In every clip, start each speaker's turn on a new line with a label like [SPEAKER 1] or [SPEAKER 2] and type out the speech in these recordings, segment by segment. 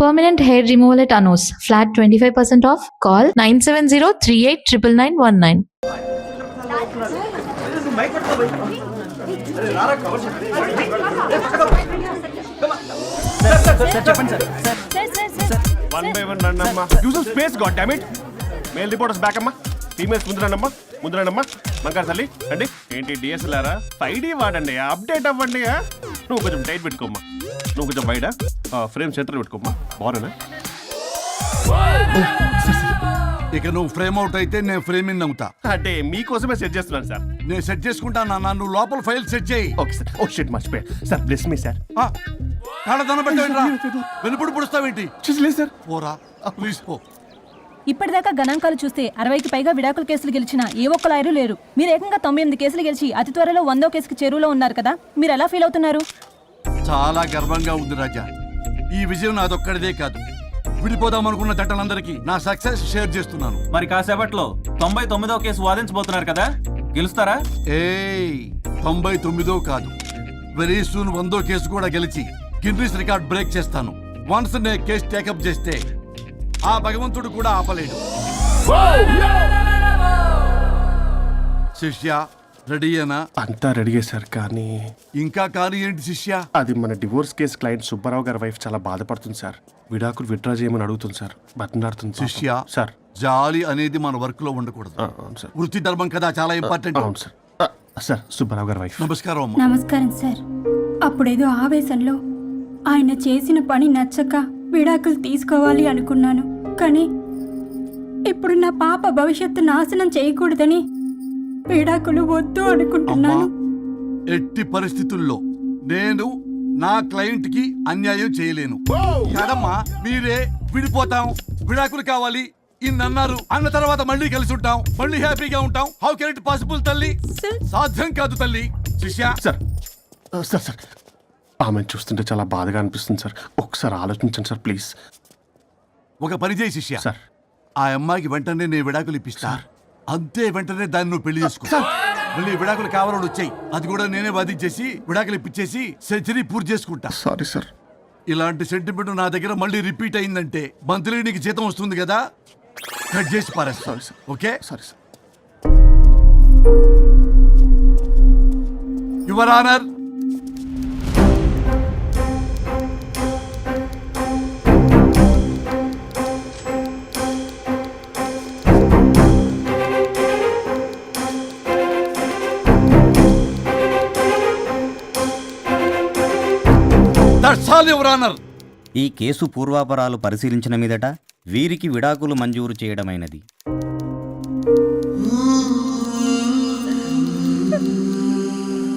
[SPEAKER 1] Permanent hair removal at Anos. Flat 25% off. Call 970-389919.
[SPEAKER 2] One by one rannamma. Use some space, goddammit. Male reporters back amma. Females ముందు రన్నమ్మా. మంకారు తల్లి అండి ఏంటి డిఎస్ఎల్ఆరా 5D వాడండి update అవ్వండి. నువ్వు కొంచెం టైట్ పెట్టుకోమ్మా. నువ్వు కొంచెం వైడా ఫ్రేమ్ సెంటర్ పెట్టుకోమ్మా. బాగున్నా
[SPEAKER 3] ఇక నువ్వు ఫ్రేమ్ అవుట్ అయితే నేను ఫ్రేమ్ ఇన్ అవుతా.
[SPEAKER 2] అంటే మీకోసమే సెట్ చేస్తున్నాను సార్.
[SPEAKER 3] నేను సెట్ చేసుకుంటాను నాన్న, నువ్వు లోపల ఫైల్ సెట్ చేయి.
[SPEAKER 2] Okay sir. ఓ షిట్ మర్చిపోయా సార్. Bless me sir.
[SPEAKER 3] కాళ్ళ పెట్టా వెనుపుడు పుడుస్తావేంటి?
[SPEAKER 2] చూసలేదు సార్.
[SPEAKER 3] పోరా ప్లీజ్ పో.
[SPEAKER 4] ఇప్పటిదాకా గణాంకాలు చూస్తే 60కి పైగా విడాకుల కేసులు గెలిచిన ఏ ఒక్క లాయరు లేరు. మీరు ఏకంగా 98 కేసులు గెలిచి అతి త్వరలో 100వ కేసుకి చెరువులో ఉన్నారు కదా, మీరు ఎలా ఫీల్ అవుతున్నారు?
[SPEAKER 3] చాలా గర్వంగా ఉంది రాజా. ఈ విజయం నాదొక్కడిదే కాదు, విడిపోదాం అనుకున్న జంటలందరికీ నా సక్సెస్ షేర్ చేస్తున్నాను.
[SPEAKER 5] మరి కాసేపట్లో 99వ కేసు వాదించబోతున్నారు కదా, గెలుస్తారా?
[SPEAKER 3] 99 కాదు, వెరీ సూన్ 100వ కేసు కూడా గెలిచి గిన్నిస్ రికార్డ్ బ్రేక్ చేస్తాను. వన్స్ నే కేసు టేకప్ చేస్తే ఆ భగవంతుడు కూడా ఆపలేడు. శిష్య రెడీయేనా?
[SPEAKER 2] అంతా రెడీ సార్. కానీ
[SPEAKER 3] ఇంకా కానీ ఏంటి శిష్య?
[SPEAKER 2] అది మన డివోర్స్ కేసు క్లయింట్ సుబ్బారావు గారి వైఫ్ చాలా బాధపడుతుంది సార్. విడాకులు విత్డ్రా చేయమని అడుగుతుంది సార్. బతినాడుతుంది
[SPEAKER 3] శిష్య.
[SPEAKER 2] సార్
[SPEAKER 3] జాలి అనేది మన వర్క్ లో ఉండకూడదు.
[SPEAKER 2] అవును సార్.
[SPEAKER 3] వృత్తి ధర్మం కదా, చాలా ఇంపార్టెంట్.
[SPEAKER 2] అవును సార్. సార్ సుబ్బారావు గారి వైఫ్.
[SPEAKER 3] నమస్కారం అమ్మా.
[SPEAKER 6] నమస్కారం సార్. అప్పుడేదో ఆవేశంలో ఆయన చేసిన పని నచ్చక విడాకులు తీసుకోవాలి అనుకున్నాను. కానీ ఇప్పుడు నా పాప భవిష్యత్తు నాశనం చేయకూడదని విడాకులు వద్దు అనుకుంటున్నాను.
[SPEAKER 3] ఎట్టి పరిస్థితుల్లో నేను నా క్లయింట్ కి అన్యాయం చేయలేను కదమ్మా. మీరే విడిపోతాం, విడాకులు కావాలి ఇన్నన్నారు అన్న తర్వాత మళ్ళీ కలిసి ఉంటాం, మళ్ళీ హ్యాపీగా ఉంటాం. హౌ కెన్ ఇట్ పాసిబుల్ తల్లి? సాధ్యం కాదు తల్లి. శిష్య
[SPEAKER 2] సార్ సార్ సార్ ఆమెను చూస్తుంటే చాలా బాధగా అనిపిస్తుంది సార్. ఒకసారి ఆలోచించండి సార్ ప్లీజ్.
[SPEAKER 3] ఒక పని చేయి శిష్య,
[SPEAKER 2] సార్
[SPEAKER 3] ఆ అమ్మాయికి వెంటనే నేను విడాకులు ఇప్పిస్తా. అంతే, వెంటనే దాన్ని నువ్వు పెళ్లి చేసుకో. మళ్ళీ విడాకులు కావాలని వచ్చాయి, అది కూడా నేనే వాదించేసి విడాకులు ఇప్పించేసి సెంచరీ పూర్తి చేసుకుంటా.
[SPEAKER 2] Sorry sir.
[SPEAKER 3] ఇలాంటి సెంటిమెంట్ నా దగ్గర మళ్ళీ రిపీట్ అయిందంటే మంత్లీ నీకు జీతం వస్తుంది కదా, కట్ చేసి పారేస్తా.
[SPEAKER 2] Sorry sir.
[SPEAKER 3] Okay
[SPEAKER 2] sorry sir.
[SPEAKER 3] Your honour,
[SPEAKER 7] ఈ కేసు పూర్వాపరాలు పరిశీలించిన మీదట వీరికి విడాకులు మంజూరు చేయడమైనది.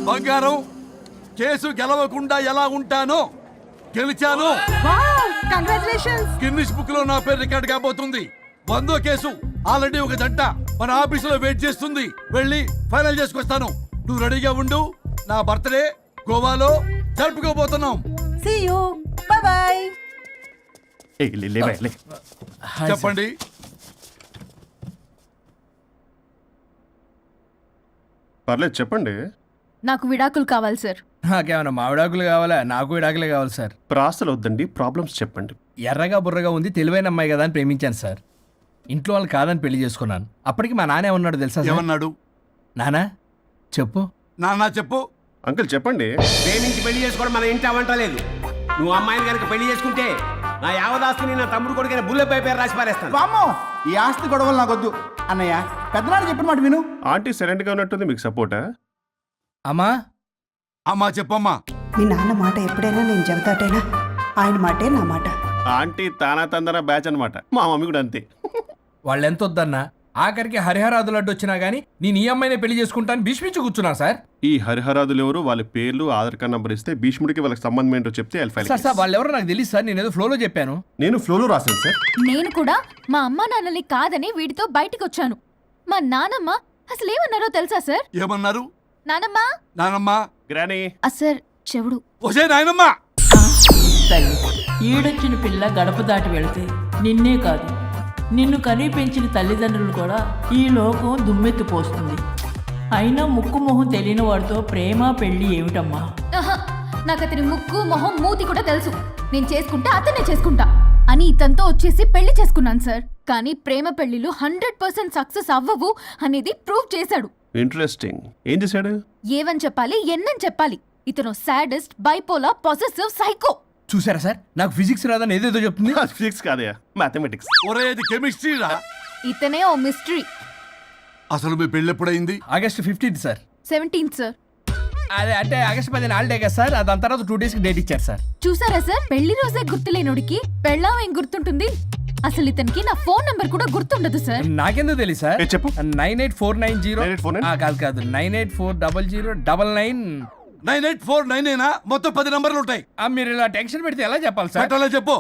[SPEAKER 3] బంగారం, కేసు గెలవకుండా ఎలా ఉంటానో గెలిచాను. గిన్నిస్ బుక్ లో నా పేరు రికార్డ్ కాబోతుంది. 100వ కేసు ఆల్రెడీ ఒక జంట మన ఆఫీసులో వెయిట్ చేస్తుంది. వెళ్ళి ఫైనల్ చేసుకొస్తాను. నువ్వు రెడీగా ఉండు. నా బర్త్డే గోవాలో జరుపుకోబోతున్నాం.
[SPEAKER 4] See you. Bye bye.
[SPEAKER 3] చెప్పండి.
[SPEAKER 2] పర్లేదు చెప్పండి.
[SPEAKER 4] నాకు విడాకులు కావాలి సార్.
[SPEAKER 8] నాకేమన్నా మా విడాకులు కావాలా? నాకు విడాకులే కావాలి సార్.
[SPEAKER 2] ప్రాసలు వద్దండి, ప్రాబ్లమ్స్ చెప్పండి.
[SPEAKER 8] ఎర్రగా బుర్రగా ఉంది, తెలివైన అమ్మాయి కదా అని ప్రేమించాను సార్. ఇంట్లో వాళ్ళు కాదని పెళ్లి చేసుకున్నాను. అప్పటికి మా నాన్న ఏమన్నాడు తెలుసా?
[SPEAKER 3] ఏమన్నాడు?
[SPEAKER 8] నానా చెప్పు.
[SPEAKER 3] నాన్న చెప్పు.
[SPEAKER 2] అంకుల్ చెప్పండి.
[SPEAKER 9] ప్రేమించి పెళ్లి చేసుకోవడం మన ఇంటి అవంటలేదు. నువ్వు అమ్మాయిని కనుక పెళ్లి చేసుకుంటే నా యావదాస్తిని నా తమ్ముడు కొడుకైన బుల్లెపై పేరు రాసి పారేస్తాను.
[SPEAKER 10] వామ్మో, ఈ ఆస్తి గొడవలు నాకొద్దు అన్నయ్య. పెద్దనాడు చెప్పిన మాట విను.
[SPEAKER 2] ఆంటీ సైలెంట్ గా ఉన్నట్టుంది, మీకు సపోర్టా?
[SPEAKER 8] అమ్మా
[SPEAKER 3] అమ్మా చెప్పమ్మా.
[SPEAKER 11] మీ నాన్న మాట ఎప్పుడైనా నేను చెబుతాటేనా? ఆయన మాటే నా మాట.
[SPEAKER 2] ఆంటీ తానా తందన బ్యాచ్ అనమాట. మా మమ్మీ కూడా అంతే.
[SPEAKER 8] వాళ్ళు ఎంత వద్దన్నా ఆఖరికి హరిహరాదులు అడ్డు వచ్చినా గానీ నేను ఈ అమ్మాయినే పెళ్లి చేసుకుంటాను భీష్మించి కూర్చున్నా సార్.
[SPEAKER 2] ఈ హరిహరాదులు ఎవరు, వాళ్ళ పేర్లు ఆధార్ కార్డ్ నంబర్ ఇస్తే భీష్ముడికి వాళ్ళకి సంబంధం ఏంటో చెప్తే
[SPEAKER 8] సార్ వాళ్ళు ఎవరో నాకు తెలియదు సార్. నేను ఏదో ఫ్లోలో చెప్పాను.
[SPEAKER 2] నేను ఫ్లోలో రాశాను సార్.
[SPEAKER 4] నేను కూడా మా అమ్మ నాన్నని కాదని వీడితో బయటికి వచ్చాను. మా నానమ్మ అసలు ఏమన్నారో తెలుసా సార్?
[SPEAKER 3] ఏమన్నారు?
[SPEAKER 4] నానమ్మ
[SPEAKER 3] నానమ్మ
[SPEAKER 2] గ్రానీ
[SPEAKER 4] సార్ చెవుడు.
[SPEAKER 3] ఒసే నాయనమ్మా.
[SPEAKER 12] ఈడొచ్చిన పిల్ల గడప దాటి వెళితే నిన్నే కాదు, నిన్ను కనీ పెంచిన తల్లిదండ్రులు కూడా ఈ లోకం దుమ్మెత్తిపోస్తుంది. అయినా ముక్కు మొహం తెలియని వాడితో ప్రేమ పెళ్లి ఏమిటమ్మా?
[SPEAKER 4] నాకు అతని ముక్కు మొహం మూతి కూడా తెలుసు. నేను చేసుకుంటా, అతనే చేసుకుంటా.
[SPEAKER 1] అని ఇతనితో వచ్చేసి పెళ్లి చేసుకున్నాను సార్. కానీ ప్రేమ పెళ్లిలు 100% సక్సెస్ అవ్వవు అనేది ప్రూవ్ చేశాడు.
[SPEAKER 2] ఇంట్రెస్టింగ్. ఏం చేశాడు?
[SPEAKER 1] ఏవని చెప్పాలి, ఎన్నని చెప్పాలి. ఇతను సాడెస్ట్, బైపోలా, పొసెసివ్, సైకో.
[SPEAKER 8] చూసారా సార్, నాకు ఫిజిక్స్ రాదని ఏదేదో చెప్తుంది.
[SPEAKER 2] ఫిజిక్స్ కాదయా, మ్యాథమెటిక్స్.
[SPEAKER 3] ఒరే ఇది కెమిస్ట్రీ రా.
[SPEAKER 1] ఇతనే ఓ మిస్టరీ.
[SPEAKER 3] అసలు మీ పెళ్ళి ఎప్పుడైంది?
[SPEAKER 8] August 15th sir.
[SPEAKER 1] 17th sir.
[SPEAKER 8] అదే అంటే ఆగస్ట్ 10 హాలిడే కదా సార్, దాని తర్వాత 2 days డేట్ ఇచ్చారు సార్.
[SPEAKER 1] చూసారా సార్, పెళ్లి రోజే గుర్తులేనుడికి పెళ్ళాం ఏం గుర్తుంటుంది? అసలు ఇతనికి నా ఫోన్ నంబర్ కూడా గుర్తుండదు సార్.
[SPEAKER 8] నాకెందుకు తెలియదు సార్?
[SPEAKER 2] చెప్పు.
[SPEAKER 8] 98490 కాదు 9840099.
[SPEAKER 3] 9849 మొత్తం 10 నంబర్లు ఉంటాయి.
[SPEAKER 8] మీరు ఇలా టెన్షన్ పెడితే ఎలా చెప్పాలి సార్?
[SPEAKER 3] పెట్టాలో చెప్పు.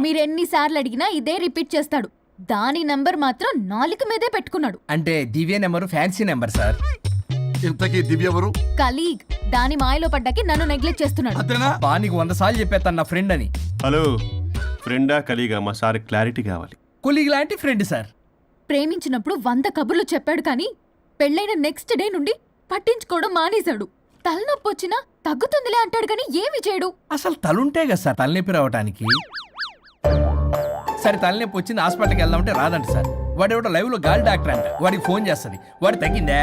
[SPEAKER 1] మీరు ఎన్నిసార్లు అడిగినా ఇదే రిపీట్ చేస్తాడు. దాని నంబర్ మాత్రం నాలుక మీదే పెట్టుకున్నాడు.
[SPEAKER 8] అంటే దివ్య నెంబర్ ఫ్యాన్సీ నెంబర్ సార్.
[SPEAKER 3] ఇంతకీ దివ్య ఎవరు?
[SPEAKER 1] కలీగ్. దాని మాయలో పడ్డాకి నన్ను నెగ్లెక్ట్ చేస్తున్నాడు.
[SPEAKER 3] అంతేనా?
[SPEAKER 8] నీకు 100 సార్లు చెప్పేస్తాను నా ఫ్రెండ్ అని.
[SPEAKER 2] హలో, ఫ్రెండా కలీగా? మా సార్ క్లారిటీ కావాలి.
[SPEAKER 8] కొలీగ్ లాంటి ఫ్రెండ్ సార్.
[SPEAKER 1] ప్రేమించినప్పుడు 100 కబుర్లు చెప్పాడు కానీ పెళ్ళైన నెక్స్ట్ డే నుండి పట్టించుకోవడం మానేశాడు. తలనొప్పి వచ్చినా తగ్గుతుందిలే అంటాడు కానీ ఏమి చేయడు.
[SPEAKER 8] అసలు తలుంటే కదా సార్ తలనొప్పి రావడానికి. సరే తలనొప్పి వచ్చింది హాస్పిటల్కి వెళ్దామంటే రాదంట సార్. వాడు ఎవడో లైవ్ లో గాలి డాక్టర్ అంట, వాడికి ఫోన్ చేస్తుంది. వాడు తగ్గిందా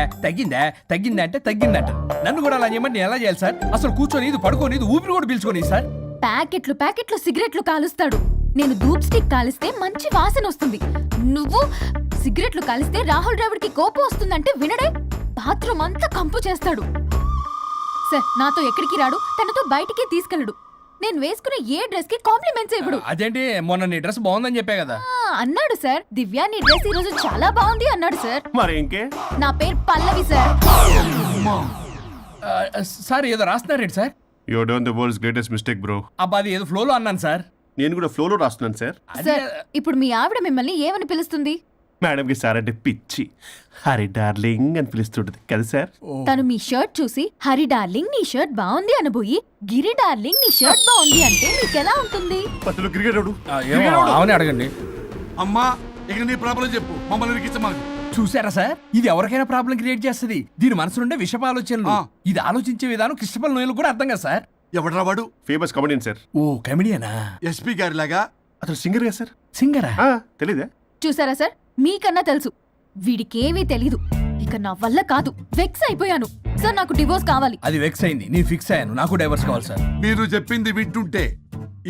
[SPEAKER 8] అంటే తగ్గిందంట. నన్ను కూడా అలా చేయమంటే నేను ఎలా చేయాలి సార్? అసలు కూర్చొని ఇది పడుకోని ఇది ఊపిరి కూడా పీల్చుకొని సార్.
[SPEAKER 1] ప్యాకెట్లు సిగరెట్లు కాలుస్తాడు. నేను ధూప్ స్టిక్ కాలిస్తే మంచి వాసన వస్తుంది. నువ్వు సిగరెట్లు కాలిస్తే రాహుల్ ద్రావిడ్ కి కోపం వస్తుందంటే వినడే. బాత్రూమ్ అంతా కంపు చేస్తాడు. సార్ నాతో ఎక్కడికి రాడు, తనతో బయటికి తీసుకెళ్ళడు. నేను వేసుకునే ఏ డ్రెస్ కి కాంప్లిమెంట్స్ ఇవ్వడు.
[SPEAKER 8] అదేంటి, మొన్న నీ డ్రెస్ బాగుందని చెప్పా కదా.
[SPEAKER 1] అన్నాడు సార్. దివ్య నీ డ్రెస్ ఈ రోజు చాలా బాగుంది అన్నాడు సార్.
[SPEAKER 2] మరి ఇంకే?
[SPEAKER 1] నా పేరు పల్లవి సార్.
[SPEAKER 8] సార్ ఏదో రాస్తున్నారేంటి sir?
[SPEAKER 2] You done the world's greatest mistake bro.
[SPEAKER 8] అబ్బా అది ఏదో ఫ్లోలో అన్నాను సార్.
[SPEAKER 2] నేను కూడా ఫ్లోలో రాస్తున్నాను సార్.
[SPEAKER 1] సార్ ఇప్పుడు మీ ఆవిడ మిమ్మల్ని ఏమని పిలుస్తుంది?
[SPEAKER 2] మేడంకి సార్ అంటే పిచ్చి. హరి డార్లింగ్ అని పిలుస్తుంటది కదా సార్.
[SPEAKER 1] తను మీ షర్ట్ చూసి హరి డార్లింగ్ నీ షర్ట్ బాగుంది అనబోయి గిరి డార్లింగ్ నీ షర్ట్ బాగుంది అంటే మీకెలా ఉంటుంది?
[SPEAKER 2] అసలు క్రికెట్
[SPEAKER 8] అవునే అడగండి.
[SPEAKER 3] అమ్మా ఇక నీ ప్రాబ్లం చెప్పు, మమ్మల్ని ఇరికించమాకు.
[SPEAKER 8] చూసారా సార్, ఇది ఎవరికైనా ప్రాబ్లం క్రియేట్ చేస్తుంది. దీని మనసు నుండే విషప ఆలోచనలు. ఇది ఆలోచించే విధానం కృష్ణపల్ నోయలు కూడా అర్థం కదా సార్.
[SPEAKER 3] ఎవడ్రా వాడు?
[SPEAKER 2] Famous comedian sir.
[SPEAKER 8] ఓ కమెడియనా?
[SPEAKER 3] ఎస్పీ గారి లాగా.
[SPEAKER 2] అతను సింగర్ గా సార్.
[SPEAKER 8] సింగరా?
[SPEAKER 2] తెలీదా?
[SPEAKER 1] చూసారా సార్, మీకన్నా తెలుసు. వీడికేమీ తెలీదు. ఇక నా వల్ల కాదు, వెక్స్ అయిపోయాను సార్. నాకు డివోర్స్ కావాలి.
[SPEAKER 8] అది వెక్స్ అయింది, నేను ఫిక్స్ అయ్యాను. నాకు డైవర్స్ కావాలి సార్.
[SPEAKER 3] మీరు చెప్పింది వింటుంటే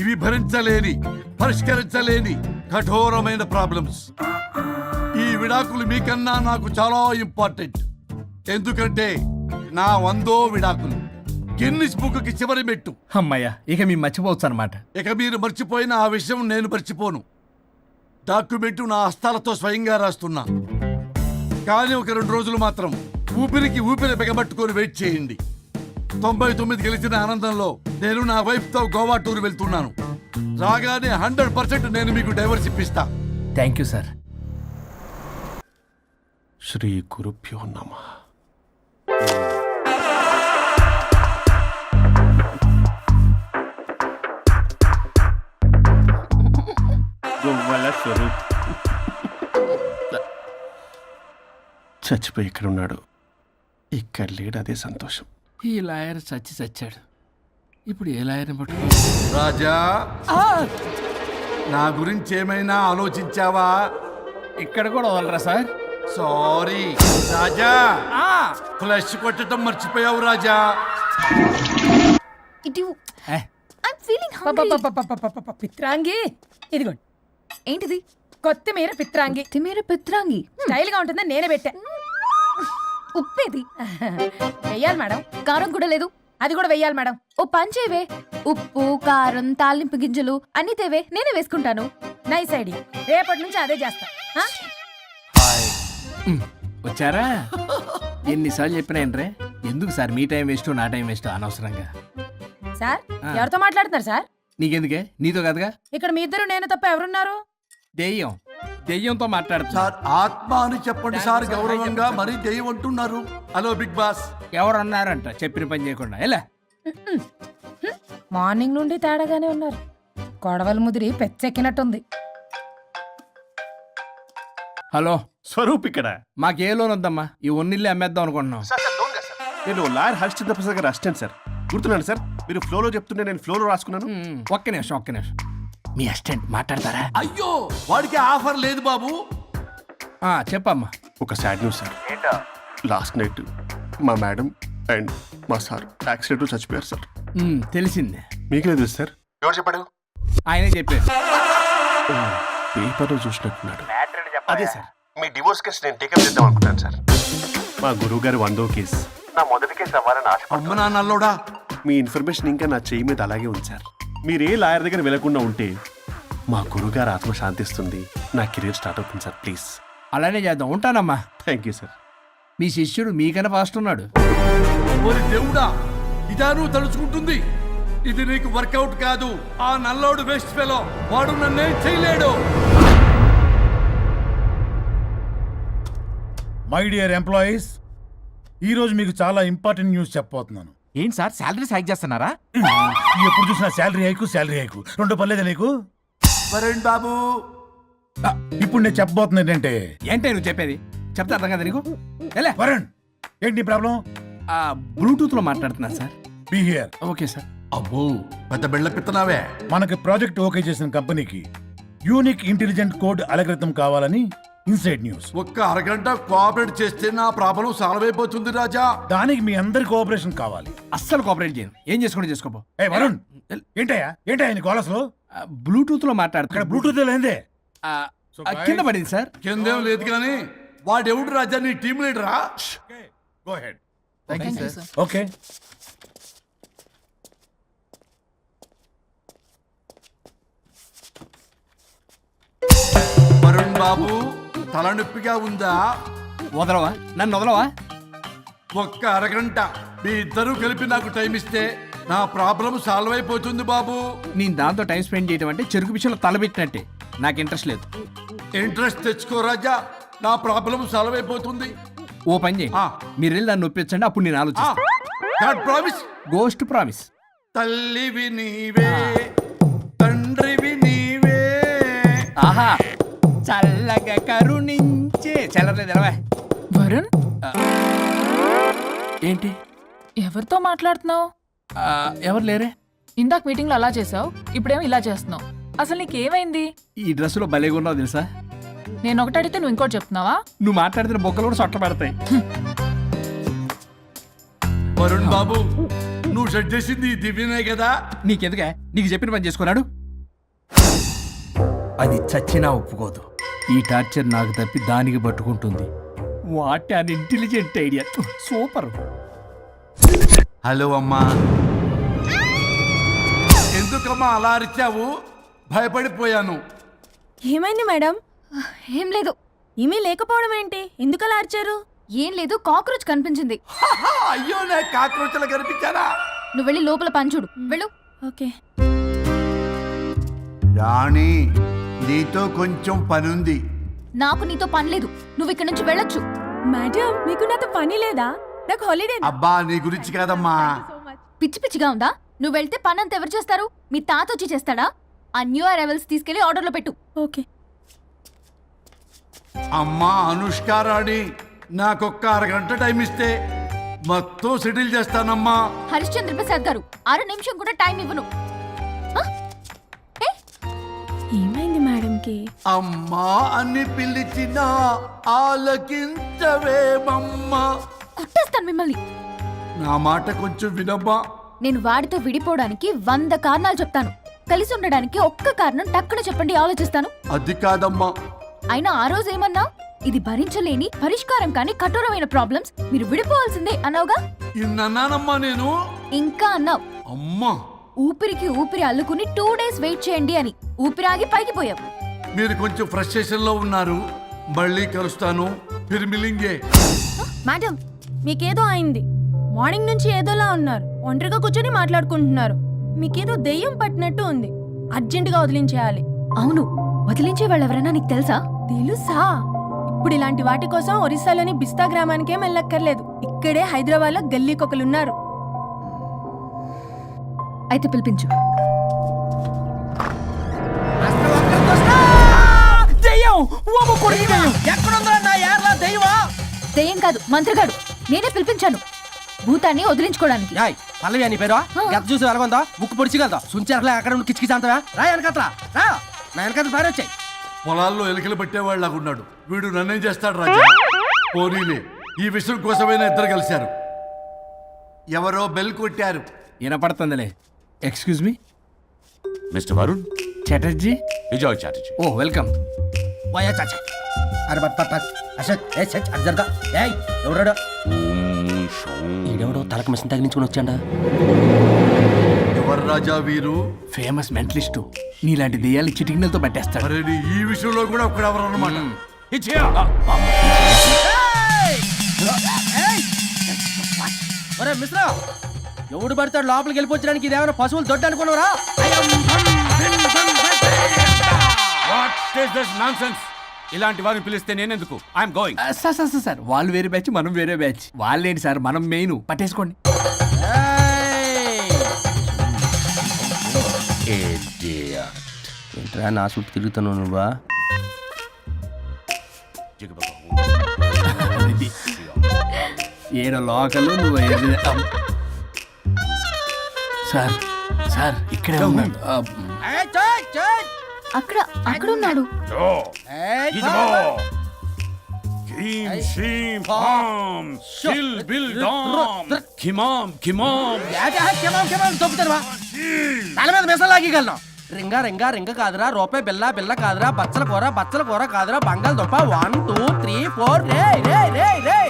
[SPEAKER 3] ఇవి భరించలేని, పరిష్కరించలేని కఠోరమైన ప్రాబ్లమ్స్. ఈ విడాకులు మీకన్నా నాకు చాలా ఇంపార్టెంట్. ఎందుకంటే నా 100వ విడాకులు గిన్నిస్ బుక్కి చివరి మెట్టు.
[SPEAKER 8] అమ్మయ్యా, ఇక మేము మర్చిపోవచ్చు అనమాట.
[SPEAKER 3] ఇక మీరు మర్చిపోయిన ఆ విషయం నేను మర్చిపోను. డాక్యుమెంటు నా హస్తాలతో స్వయంగా రాస్తున్నా. కానీ ఒక 2 రోజులు మాత్రం ఊపిరికి ఊపిరి బిగబట్టుకొని వెయిట్ చేయండి. 99 గెలిచిన ఆనందంలో నేను నా వైఫ్తో గోవా టూర్ వెళ్తున్నాను. రాగానే 100% నేను మీకు డైవర్స్ ఇప్పిస్తా.
[SPEAKER 8] Thank you sir.
[SPEAKER 2] శ్రీ గురుభ్యో నమః. చచ్చిపోయి ఇక్కడ ఉన్నాడు, ఇక్కడ లేడు, అదే సంతోషం.
[SPEAKER 8] ఈ లాయర్ చచ్చాడు. ఇప్పుడు ఏ లాయర్ని పట్టుకో?
[SPEAKER 3] రాజా, నా గురించి ఏమైనా ఆలోచించావా?
[SPEAKER 8] ఇక్కడ కూడా వదలరా సార్?
[SPEAKER 3] సారీ రాజా, ఫ్లష్ కొట్టడం మర్చిపోయావు రాజా.
[SPEAKER 4] పిత్రాంగి ఇదిగోండి.
[SPEAKER 1] ఏంటిది?
[SPEAKER 4] కొత్తిమీర పిత్రాంగి.
[SPEAKER 1] పిత్రాంగి
[SPEAKER 4] స్టైల్ గా ఉంటుందని నేనే పెట్టా.
[SPEAKER 1] ఉప్పేది
[SPEAKER 4] వెయ్యాలి మేడం.
[SPEAKER 1] కారం కూడా లేదు.
[SPEAKER 4] అది కూడా వెయ్యాలి మేడం.
[SPEAKER 1] ఓ పంచేవే, ఉప్పు కారం తాలింపు గింజలు అన్ని తేవే, నేనే వేసుకుంటాను.
[SPEAKER 4] Nice idea. రేపటి నుంచి అదే చేస్తా.
[SPEAKER 8] వచ్చారా? ఎన్నిసార్లు చెప్పినాయండ్రే, ఎందుకు సార్ మీ టైం వేస్ట్ నా టైం వేస్ట్ అనవసరంగా?
[SPEAKER 4] సార్ ఎవరితో మాట్లాడుతున్నారు సార్?
[SPEAKER 8] నీకెందుకే, నీతో కదగా.
[SPEAKER 4] ఇక్కడ మీ ఇద్దరు నేను తప్ప ఎవరున్నారు?
[SPEAKER 8] దెయ్యంతో మాట్లాడుతా.
[SPEAKER 3] సార్ ఆత్మ అని చెప్పండి సార్, గౌరవంగా. మరీ దెయ్యం అంటున్నారు. Hello big boss.
[SPEAKER 8] ఎవరన్నారంట చెప్పిన పని చేయకుండా? ఎలా
[SPEAKER 4] మార్నింగ్ నుండి తేడాగానే ఉన్నారు. గొడవల ముదిరి పెచ్చెక్కినట్టుంది.
[SPEAKER 8] హలో
[SPEAKER 2] స్వరూప్ ఇక్కడ.
[SPEAKER 8] మాకే లోన్ వద్దమ్మా, ఈ ఒన్నిల్లే అమ్మేద్దాం అనుకుంటున్నాం.
[SPEAKER 2] నేను లాయర్ హరిశ్చంద్ర ప్రసాద్ గారు అసిస్టెంట్ సార్. గుర్తున్నాను సార్, మీరు ఫ్లోలో చెప్తుంటే నేను ఫ్లోలో రాసుకున్నాను.
[SPEAKER 8] ఒక్క నిమిషం. మీ అసిస్టెంట్ మాట్లాడతారా?
[SPEAKER 3] అయ్యో వాడికి ఆఫర్ లేదు బాబు.
[SPEAKER 8] చెప్పమ్మా.
[SPEAKER 2] ఒక sad news sir. Last night మా మేడం అండ్ మా సార్ యాక్సిడెంట్ చచ్చిపోయారు సార్.
[SPEAKER 8] తెలిసిందే.
[SPEAKER 2] మీకే తెలుసు సార్. ఎవరు చెప్పాడు?
[SPEAKER 8] ఆయనే చెప్పారు.
[SPEAKER 2] పేపర్లో చూసినట్టున్నాడు. అదే సార్, మీ డివోర్స్ కేసు నేను టేకప్ చేద్దాం అనుకుంటాను సార్. మా గురువు గారు 100వ కేసు నా మొదటి కేసు అవ్వాలని ఆశ.
[SPEAKER 3] అమ్మ నాన్నల్లోడా,
[SPEAKER 2] మీ ఇన్ఫర్మేషన్ ఇంకా నా చెయ్యి మీద అలాగే ఉంది సార్. మీరు ఏ లాయర్ దగ్గర వెళ్లకుండా ఉంటే మా గురువు గారు ఆత్మ శాంతిస్తుంది, నా కెరీర్ స్టార్ట్ అవుతుంది సార్. ప్లీజ్
[SPEAKER 8] అలానే చేద్దాం. ఉంటానమ్మా.
[SPEAKER 2] Thank you sir.
[SPEAKER 8] మీ శిష్యుడు మీకన్నా ఫాస్ట్ ఉన్నాడు.
[SPEAKER 3] ఓరి దేవుడా, ఇదా నువ్వు తలుచుకుంటుంది? ఇది నీకు వర్కౌట్ కాదు. ఆ నల్లోడు వేస్ట్ ఫెలో, వాడు నన్నేం చేయలేడు.
[SPEAKER 10] మై డియర్ ఎంప్లాయీస్, ఈ రోజు మీకు చాలా ఇంపార్టెంట్ న్యూస్ చెప్పబోతున్నాను.
[SPEAKER 5] ఏంటి సార్ శాలరీస్ హైక్ చేస్తున్నారా?
[SPEAKER 10] ఎప్పుడు చూసినా శాలరీ హైకు రెండు పర్లేదా నీకు?
[SPEAKER 3] వరుణ్ బాబు,
[SPEAKER 10] ఇప్పుడు నేను చెప్పబోతున్నా ఏంటంటే,
[SPEAKER 8] ఏంటే నువ్వు చెప్పేది? చెప్తా అర్థం కదా నీకు? ఎలా
[SPEAKER 10] వరుణ్, ఏంటి నీ ప్రాబ్లం?
[SPEAKER 8] బ్లూటూత్ లో మాట్లాడుతున్నా sir.
[SPEAKER 10] Be here.
[SPEAKER 8] Okay sir.
[SPEAKER 3] అబ్బో పెద్ద బిళ్ళ పిత్తనావే.
[SPEAKER 10] మనకి ప్రాజెక్ట్ ఓకే చేసిన కంపెనీకి యూనిక్ ఇంటెలిజెంట్ కోడ్ అలకృతం కావాలని ఇన్సైడ్ న్యూస్.
[SPEAKER 3] ఒక్క అరగంట కోఆపరేట్ చేస్తే నా ప్రాబ్లం సాల్వ్ అయిపోతుంది రాజా.
[SPEAKER 10] దానికి మీ అందరి కోఆపరేషన్ కావాలి.
[SPEAKER 8] అస్సలు కోఆపరేట్ చేయను. ఏం చేసుకోండి చేసుకోపో.
[SPEAKER 10] ఏ వరుణ్, ఏంటయ్యా నీ కాలర్స్లో?
[SPEAKER 8] బ్లూటూత్ లో మాట్లాడుతున్నా.
[SPEAKER 10] ఇక్కడ బ్లూటూత్ లేదే.
[SPEAKER 8] కింద పడింది సార్.
[SPEAKER 3] కిందేం లేదు కానీ వాడెవడు రాజా? నీ టీం లీడరా?
[SPEAKER 10] Go ahead.
[SPEAKER 12] Thank you sir.
[SPEAKER 10] Okay.
[SPEAKER 3] Varun Babu, తలనొప్పిగా ఉందా?
[SPEAKER 8] వదలవా? నన్ను వదలవా?
[SPEAKER 3] ఒక్క అరగంట మీ ఇద్దరూ కలిపి నాకు టైం ఇస్తే నా ప్రాబ్లం సాల్వ్ అయిపోతుంది బాబు.
[SPEAKER 8] నేను దాంతో టైం స్పెండ్ చేయడం అంటే చెరుకు విషయంలో తలబెట్టినట్టే. నాకు ఇంట్రెస్ట్ లేదు.
[SPEAKER 3] ఇంట్రెస్ట్ తెచ్చుకో రాజా, నా ప్రాబ్లం సాల్వ్ అయిపోతుంది.
[SPEAKER 8] ఓ పని చేయి, మీరు వెళ్ళి నన్ను ఒప్పించండి, అప్పుడు నేను ఆలోచిస్తాను.
[SPEAKER 3] ప్రామిస్.
[SPEAKER 8] Ghost promise.
[SPEAKER 3] తల్లివి నీవే, తండ్రివి నీవే.
[SPEAKER 8] ఆహా, చల్లగా కరుణించే. చల్లలేదు ఎలవా.
[SPEAKER 12] వరుణ్,
[SPEAKER 8] ఏంటి?
[SPEAKER 12] ఎవరితో మాట్లాడుతున్నావు?
[SPEAKER 8] ఎవరు లేరే.
[SPEAKER 12] ఇందాక మీటింగ్లో అలా చేసావు, ఇప్పుడేమో ఇలా చేస్తున్నావు. అసలు నీకేమైంది?
[SPEAKER 8] ఈ డ్రెస్సులో భలేగా ఉన్నావు తెలుసా?
[SPEAKER 12] నేను ఒకటి అడిగితే నువ్వు ఇంకోటి చెప్తున్నావా?
[SPEAKER 8] నువ్వు మాట్లాడితే బొక్కలు కూడా సొట్ట పడతాయి.
[SPEAKER 3] వరుణ్ బాబు, నువ్వు సెట్ చేసింది ఈ దివ్యనే కదా?
[SPEAKER 8] నీకెందుకే? నీకు చెప్పిన పని చేసుకున్నాడు. అది చచ్చినా ఒప్పుకోదు. ఈ టార్చర్ నాకు తప్పి దానికి పట్టుకుంటుంది. What an intelligent idea. Super.
[SPEAKER 3] Hello అమ్మా. ఎందుకమ్మా అలా అరిచావు? భయపడిపోయాను.
[SPEAKER 4] ఏమైంది మేడం?
[SPEAKER 1] ఏం లేదు.
[SPEAKER 4] ఏమీ లేకపోవడం ఏంటి? ఎందుకు అలా అరిచారు?
[SPEAKER 1] ఏం లేదు, కాక్రోచ్ కనిపించింది.
[SPEAKER 3] అయ్యో, నా కాక్రోచ్లు కనిపించారా?
[SPEAKER 1] నువ్వు వెళ్ళి లోపల పని చూడు. వెళ్ళు.
[SPEAKER 4] ఓకే.
[SPEAKER 3] రాణి, నీతో కొంచెం పనుంది.
[SPEAKER 1] నాకు నీతో పని లేదు. నువ్వు ఇక్కడి నుంచి వెళ్ళొచ్చు.
[SPEAKER 4] మేడం, మీకు నాతో పని లేదా? నాకు హాలిడే.
[SPEAKER 3] అబ్బా, నీ గురించి కాదమ్మా.
[SPEAKER 1] పిచ్చి పిచ్చిగా ఉందా? నువ్వు వెళ్తే పని అంతా ఎవరు చేస్తారు? మీ తాత వచ్చి చేస్తాడా? ఆ న్యూ అరైవల్స్ తీసుకెళ్లి ఆర్డర్లో పెట్టు.
[SPEAKER 4] ఓకే.
[SPEAKER 3] అమ్మా అనుష్క రాణి, నాకొక్క అరగంట టైం ఇస్తే మొత్తం సెటిల్ చేస్తానమ్మా.
[SPEAKER 1] హరిశ్చంద్ర ప్రసాద్ గారు, 6 నిమిషం కూడా టైం ఇవ్వను.
[SPEAKER 4] ఏమైంది మేడంకి?
[SPEAKER 3] అమ్మా అని పిలిచినా ఆలకించవేమమ్మా.
[SPEAKER 1] కొట్టేస్తాను మిమ్మల్ని.
[SPEAKER 3] నా మాట కొంచెం వినమ్మా.
[SPEAKER 1] నేను వాడితో విడిపోవడానికి 100 కారణాలు చెప్తాను. కలిసి ఉండడానికి ఒక్క కారణం టక్కున చెప్పండి, ఆలోచిస్తాను.
[SPEAKER 3] అది కాదమ్మా.
[SPEAKER 1] అయినా ఆ రోజు ఏమన్నా? ఇది భరించలేని, పరిష్కారం కాని కఠోరమైన ప్రాబ్లమ్స్, మీరు విడిపోవాల్సిందే అన్నావుగా.
[SPEAKER 3] ఇన్నానమ్మా నేను.
[SPEAKER 1] ఇంకా అన్నావు.
[SPEAKER 3] అమ్మా,
[SPEAKER 1] ఊపిరికి ఊపిరి అల్లుకుని 2 days వెయిట్ చేయండి అని. ఊపిరాగి పైకి పోయావు.
[SPEAKER 3] మీరు కొంచెం ఫ్రస్ట్రేషన్ లో ఉన్నారు. మళ్ళీ కలుస్తాను. ఫిర్ మిలింగే.
[SPEAKER 4] మేడం, మీకేదో అయింది. మార్నింగ్ నుంచి ఏదోలా ఉన్నారు. ఒంటరిగా కూర్చొని మాట్లాడుకుంటున్నారు. మీకేదో దెయ్యం పట్టినట్టు ఉంది. అర్జెంటుగా వదిలించేయాలి.
[SPEAKER 1] అవును, వదిలించే వాళ్ళు ఎవరైనా నీకు తెలుసా?
[SPEAKER 4] తెలుసా? ఇప్పుడు ఇలాంటి వాటి కోసం ఒరిస్సాలోని బిస్తా గ్రామానికేం వెళ్ళక్కర్లేదు. ఇక్కడే హైదరాబాద్లో గల్లీకొకలున్నారు.
[SPEAKER 1] అయితే పిలిపించు. దెయ్యం కాదు, మంత్రిగాడు. నేనే పిలిపించాను. భూతాన్ని వదిలించుకోవడానికి.
[SPEAKER 8] పల్లవి అని పేరు గత చూసి వెలగొందా ముక్కు పొడిచిగలదా సుంచరలే అక్కడ కిచకిచ అంతవా రా వెనకట్రా రా నా వెనక పారి వచ్చాయి.
[SPEAKER 3] పొలాల్లో ఎలుకలు పట్టేవాళ్ళగా ఉన్నాడు వీడు. నన్నేం చేస్తాడు రాజా? పోనీలే, ఈ విషయం కోసమైనా ఇద్దరు కలిశారు. ఎవరో బెల్ కొట్టారు.
[SPEAKER 8] వినపడుతుందిలే. Excuse me
[SPEAKER 9] mister Varun
[SPEAKER 8] Chatterjee.
[SPEAKER 9] Vijay Chatterjee.
[SPEAKER 8] ఓ వెల్కమ్. వాయా చాచా అరే బట్ పట్ అసత్ ఏ సచ్ అర్జర్గా ఏయ్ ఎవరాడు? ఈడెవడో తలకు మిషన్ తగిలించుకుని వచ్చాడా?
[SPEAKER 3] ఎవరు రాజా వీరు?
[SPEAKER 8] Famous mentalist. నీలాంటి దెయ్యాలు చిటికినలతో పట్టేస్తాడు.
[SPEAKER 3] అరే నీ ఈ విషయంలో కూడా ఒకడెవరు అన్నమాట.
[SPEAKER 8] ఒరే మిశ్రా, ఎవడు పడతాడు లోపలికి వెళ్ళిపోవడానికి? ఇదేమైనా పశువులు దొడ్డు అనుకున్నారా?
[SPEAKER 9] ఇలాంటి వారిని పిలిస్తే నేనెందుకు? I'm going.
[SPEAKER 8] సార్ వాళ్ళు వేరే బ్యాచ్, మనం వేరే బ్యాచ్. వాళ్ళేంటి సార్, మనం మెయిన్. పట్టేసుకోండి. ఏంట్రా నా చుట్టూ తిరుగుతున్నావు నువ్వా? ఏడో లోకలు నువ్వు సార్ సార్ ఇక్కడే ఉన్నాడు.
[SPEAKER 1] అక్కడ అక్కడ ఉన్నాడు.
[SPEAKER 8] తల మీద మెసలాగలను. రింగ రింగ రింగ కాదురా, రూపాయి బిల్ల బిల్ల కాదురా, బచ్చల కూర కాదురా, బంగాళదుంప 1 2 3 4 రే రే రే రే.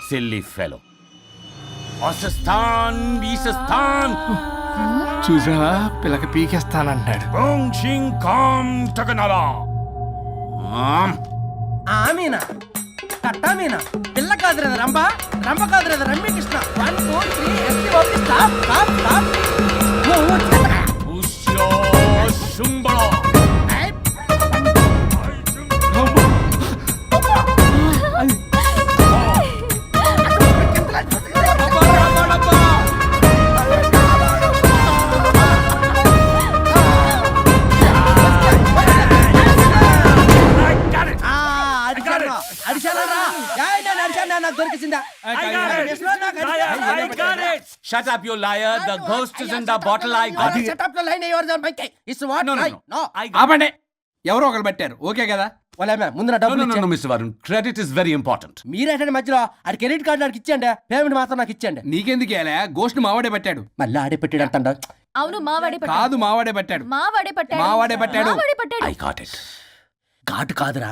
[SPEAKER 9] Silly fellow. అసస్థాన్ బీసస్థాన్.
[SPEAKER 8] చూసావా, పిల్లకి పీకేస్తానంటాడు. ఆమీనా కట్టామీనా పిల్ల కాదురా రంభ, రంభ కాదురా Ramya Krishna. 1 2 3 S T O P stop stop stop.
[SPEAKER 9] Shut up, you liar. The ghost is in the bottle. I got it.
[SPEAKER 8] Shut up the line. Yours are my case. It's what?
[SPEAKER 9] No.
[SPEAKER 8] ఆపండి. ఎవరో ఒకరు పెట్టారు. Okay కదా? ముందు నా డబ్బులు
[SPEAKER 9] No, Mr. Varun. Credit is very important.
[SPEAKER 8] మీరేటండి మధ్యలో ఆడి credit card నాకు ఇచ్చేయండి, పేమెంట్ మాత్రం నాకు ఇచ్చేయండి. నీకెందుకు ఇవ్వాలా? గోస్ట్ మావాడే పెట్టాడు. మళ్ళీ ఆడే పెట్టాడు అంటాడు.
[SPEAKER 1] అవును మావాడే పట్టాడు.
[SPEAKER 8] కాదు మావాడే పెట్టాడు.
[SPEAKER 1] మావాడే పట్టాడు.
[SPEAKER 8] మావాడే పట్టాడు.
[SPEAKER 1] మావాడే పట్టాడు.
[SPEAKER 9] I got it.
[SPEAKER 8] ఘాటు కాదురా,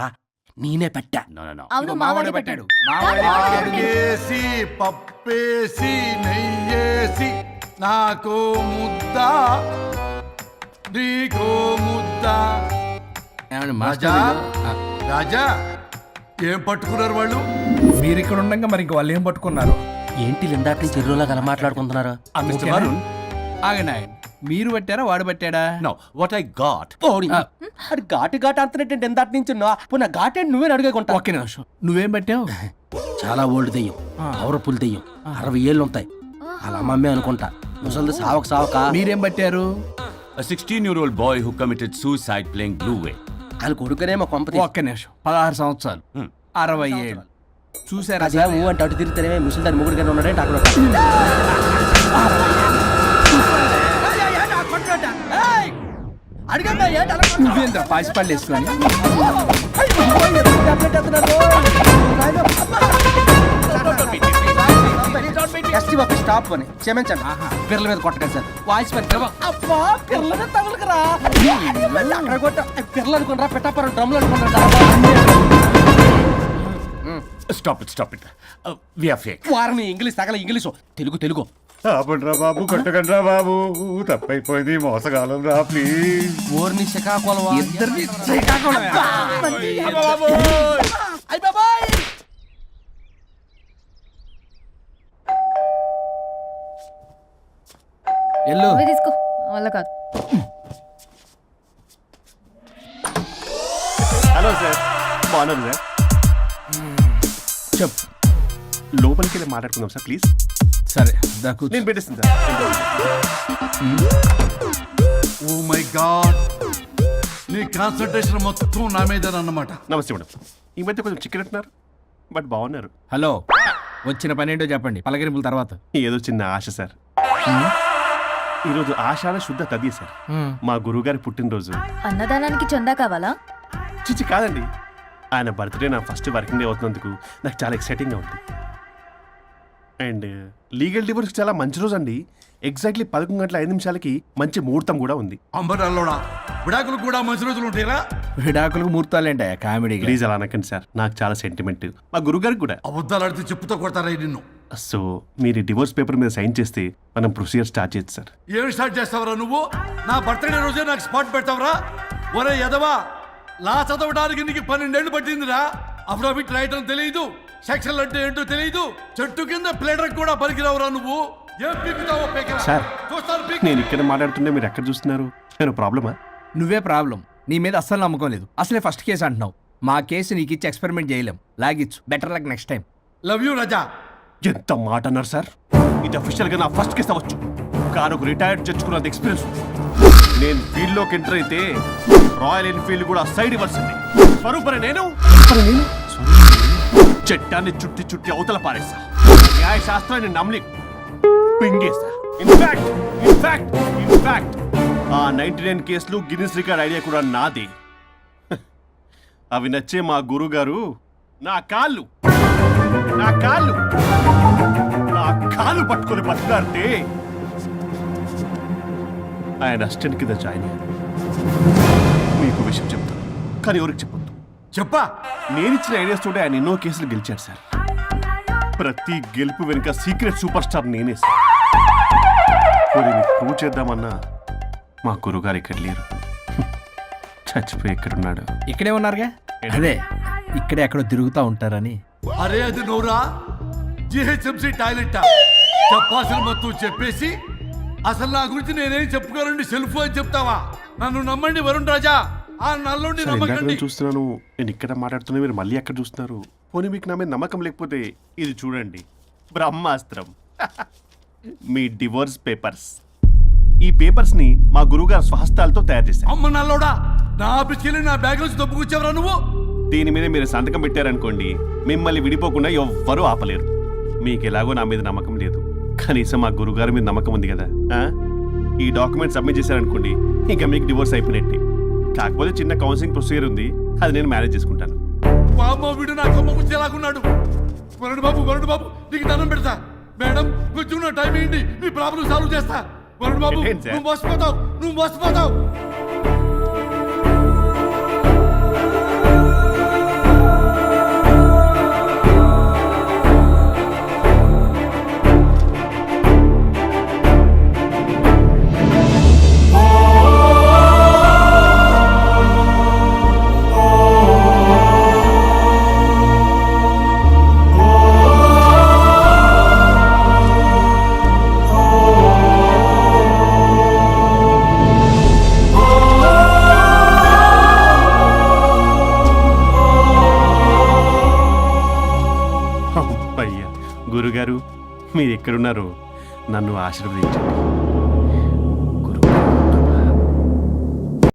[SPEAKER 8] నేనే పెట్టా.
[SPEAKER 9] No.
[SPEAKER 1] అవును మావాడే పట్టాడు.
[SPEAKER 3] ఆగేసి పప్పేసి నెయ్యేసి నాకో ముద్ద నీకో ముద్ద. రాజా రాజా ఏం పట్టుకున్నారు వాళ్ళు?
[SPEAKER 8] మీరు ఇక్కడ ఉండగా మరి ఇంక వాళ్ళు ఏం పట్టుకున్నారు? ఏంటి లిందాటి నుంచి చెరువులా కల మాట్లాడుకుంటున్నారు?
[SPEAKER 9] Mr. Varun.
[SPEAKER 8] ఆగండి. మీరు పెట్టారా వాడు పెట్టాడా?
[SPEAKER 9] No, what I got.
[SPEAKER 8] అది ఘాటు అంతనేంటి ఎందాటి నుంచి నా ఘాటేంటి నువ్వే అడుగుకుంటా. ఒకే నిమిషం, నువ్వేం పెట్టావు? చాలా ఓల్డ్ దెయ్యం, పవర్ఫుల్ దెయ్యం, 60 ఏళ్ళు ఉంటాయి. అలా అమ్మే అనుకుంటా. ముసలిది సావక. మీరేం పట్టారు?
[SPEAKER 9] A 16-year-old boy who committed suicide playing Blue Whale.
[SPEAKER 8] వాళ్ళ కొడుకునేమో కొంపతి. ఒక్క నిమిషం, 16 సంవత్సరాలు, 60 ఏళ్ళు. చూసారా అంటే అటు తిరుగుతానే ముసలిదాని ముగ్గురుగానే ఉన్నాడంటే అక్కడ. నువ్వేంద్ర పాసిపళ్ళు వేసుకొని స్టాప్ అని క్షమించండి. పిల్లల మీద కొట్టకండి సార్. వాయిస్ పిల్లల మీద తగులుకురా. అక్కడ కొట్ట పిల్లలు అనుకున్నారా, పెట్టాపరం డ్రమ్లు అనుకున్నారా?
[SPEAKER 9] Stop it. We are fake.
[SPEAKER 8] వారిని ఇంగ్లీష్ తగల ఇంగ్లీషు తెలుగు.
[SPEAKER 2] ఆపండ్రా బాబు, కొట్టకండ్రా బాబు, తప్పైపోయింది, మోసగాలం రా ప్లీజ్.
[SPEAKER 8] ఊరిని శ్రీకాకుళం ఇద్దరిని ఎల్లు
[SPEAKER 1] తీసుకో, వల్ల కాదు.
[SPEAKER 2] హలో సార్, బాగున్నారు సార్?
[SPEAKER 8] చెప్పు.
[SPEAKER 2] లోపలికి వెళ్ళి మాట్లాడుకుందాం సార్ ప్లీజ్.
[SPEAKER 8] సరే
[SPEAKER 2] నేను పెట్టేస్తాను సార్.
[SPEAKER 3] ఓ మై గాడ్, నీ కాన్సన్ట్రేషన్ మొత్తం నా మీద అన్నమాట.
[SPEAKER 2] నమస్తే మేడం. ఈ మధ్య కొంచెం చికెన్ అంటున్నారు, బట్ బాగున్నారు.
[SPEAKER 8] హలో, వచ్చిన పని ఏంటో చెప్పండి, పలకరింపుల తర్వాత.
[SPEAKER 2] ఏదో చిన్న ఆశ సార్. ఈరోజు ఆషాఢ శుద్ధ తది సార్, మా గురువుగారి పుట్టినరోజు.
[SPEAKER 1] అన్నదానానికి చందా కావాలా?
[SPEAKER 2] చిచ్చి కాదండి, ఆయన బర్త్డే నా ఫస్ట్ వర్కింగ్ డే అవుతున్నందుకు నాకు చాలా ఎక్సైటింగ్గా ఉంది. అండ్ లీగల్ డివోర్స్ చాలా మంచి రోజు అండి. ఎగ్జాక్ట్లీ 11:05 మంచి ముహూర్తం కూడా ఉంది.
[SPEAKER 3] అంబరాల్లోడా విడాకులు కూడా మంచి రోజులు ఉంటాయిరా?
[SPEAKER 8] విడాకులకు ముహూర్తాలేంటా కామెడీ?
[SPEAKER 2] ప్లీజ్ అలా అనకండి సార్, నాకు చాలా సెంటిమెంట్, మా గురుగారికి కూడా.
[SPEAKER 3] అబద్ధాలు ఆడితే చెప్పుతో కొడతారా నిన్ను?
[SPEAKER 2] సో మీరు డివోర్స్ పేపర్ మీద సైన్ చేస్తే మనం ప్రొసీజర్ స్టార్ట్ చేయొచ్చు సార్.
[SPEAKER 3] ఏమి స్టార్ట్ చేస్తావరా నువ్వు? నా బర్త్డే రోజే నాకు స్పాట్ పెడతావరా? ఒరే ఎదవా, లా చదవడానికి నీకు 12 ఏళ్ళు పట్టిందిరా. అఫిడవిట్ రాయటం తెలియదు, సెక్షన్ అంటే ఏంటో తెలియదు, చెట్టు కింద ప్లేడర్ కూడా పలికిరావురా నువ్వు. ఏం పీకుతావో పీకరా.
[SPEAKER 2] సార్
[SPEAKER 3] చూస్తాను పీకు.
[SPEAKER 2] నేను ఇక్కడ మాట్లాడుతుంటే మీరు ఎక్కడ చూస్తున్నారు? నేను ప్రాబ్లమా?
[SPEAKER 8] నువ్వే ప్రాబ్లం. నీ మీద అస్సలు నమ్మకం లేదు. అసలే ఫస్ట్ కేసు అంటున్నావు. మా కేసు నీకు ఇచ్చి ఎక్స్పెరిమెంట్ చేయలేం. లాగిచ్చు. Better luck next time.
[SPEAKER 3] Love you Raja.
[SPEAKER 2] ఎంత మాట అన్నారు సార్? ఇది అఫీషియల్ గా నా ఫస్ట్ కేసు అవ్వచ్చు, కానీ ఒక రిటైర్డ్ జడ్జ్ కున్నది ఎక్స్పీరియన్స్. నేను ఫీల్డ్ లోకి ఎంటర్ అయితే రాయల్ ఎన్ఫీల్డ్ కూడా సైడ్ ఇవ్వాల్సింది. స్వరూపరే నేను చట్టాన్ని చుట్టి చుట్టి అవతల పారేస్తా. న్యాయ శాస్త్రాన్ని నమ్మి పింగేస్తా. ఇన్ఫాక్ట్ ఆ 99 కేసులు గిన్నిస్ రికార్డ్ ఐడియా కూడా నాదే. అవి నచ్చే మా గురువు గారు నా కాళ్ళు పట్టుకొని బతిలాడితే ఆయన అసిస్టెంట్ కింద జాయిన్ అయ్యాను. మీకు విషయం చెప్తాను, కానీ ఎవరికి చెప్పొద్దు.
[SPEAKER 3] చెప్పా.
[SPEAKER 2] నేనిచ్చిన ఐడియాస్ తోటి ఆయన ఎన్నో కేసులు గెలిచాడు సార్. ప్రతి గెలుపు వెనుక సీక్రెట్ సూపర్ స్టార్ నేనే సార్. ప్రూవ్ చేద్దామన్నా మా గురుగారు ఇక్కడ లేరు. చచ్చిపోయి ఎక్కడున్నాడు?
[SPEAKER 8] ఇక్కడే ఉన్నారుగా. అదే ఇక్కడే ఎక్కడో తిరుగుతూ ఉంటారని.
[SPEAKER 3] అరే అది నోరా, జిహెచ్ఎంసీ టాయిలెట్ చెప్పాల్సిన మొత్తం చెప్పేసి అసలు నా గురించి నేనేం చెప్పుకోరండి సెల్ఫ్ అని చెప్తావా? నన్ను నమ్మండి వరుణ్ రాజా, ఆ నల్లుండి నమ్మకండి.
[SPEAKER 2] చూస్తున్నాను, నేను ఇక్కడ మాట్లాడుతున్నా, మీరు మళ్ళీ ఎక్కడ చూస్తున్నారు? పోనీ మీకు నా మీద నమ్మకం లేకపోతే ఇది చూడండి, బ్రహ్మాస్త్రం. మీ డివోర్స్ పేపర్స్. ఈ పేపర్స్ ని మా గురువుగారు స్వహస్తాలతో తయారు చేశారు.
[SPEAKER 3] అమ్మ నల్లోడా, నా ఆఫీస్కి వెళ్ళి నా బ్యాగ్ నుంచి దొబ్బుకొచ్చావరా నువ్వు?
[SPEAKER 2] దీని మీద మీరు సంతకం పెట్టారనుకోండి, మిమ్మల్ని విడిపోకుండా ఎవ్వరూ ఆపలేరు. మీకు ఎలాగో నా మీద నమ్మకం లేదు, కనీసం మా గురుగారి మీద నమ్మకం ఉంది కదా. ఈ డాక్యుమెంట్ సబ్మిట్ చేశారనుకోండి, ఇంకా మీకు డివోర్స్ అయిపోయినట్టే. కాకపోతే చిన్న కౌన్సిలింగ్ ప్రొసీజర్ ఉంది, అది నేను మేనేజ్ చేసుకుంటాను.
[SPEAKER 3] వీడు నా కొమ్మ కూర్చేలాగున్నాడు. వరుణ్ బాబు నీకు దండం పెడతా. మేడం కొంచెం నా టైం ఏంటి, నీ ప్రాబ్లం సాల్వ్ చేస్తా. వరుణ్ బాబు నువ్వు మోసపోతావు.
[SPEAKER 2] గురుగారు, మీరు ఎక్కడున్నారో నన్ను ఆశీర్వదించండి.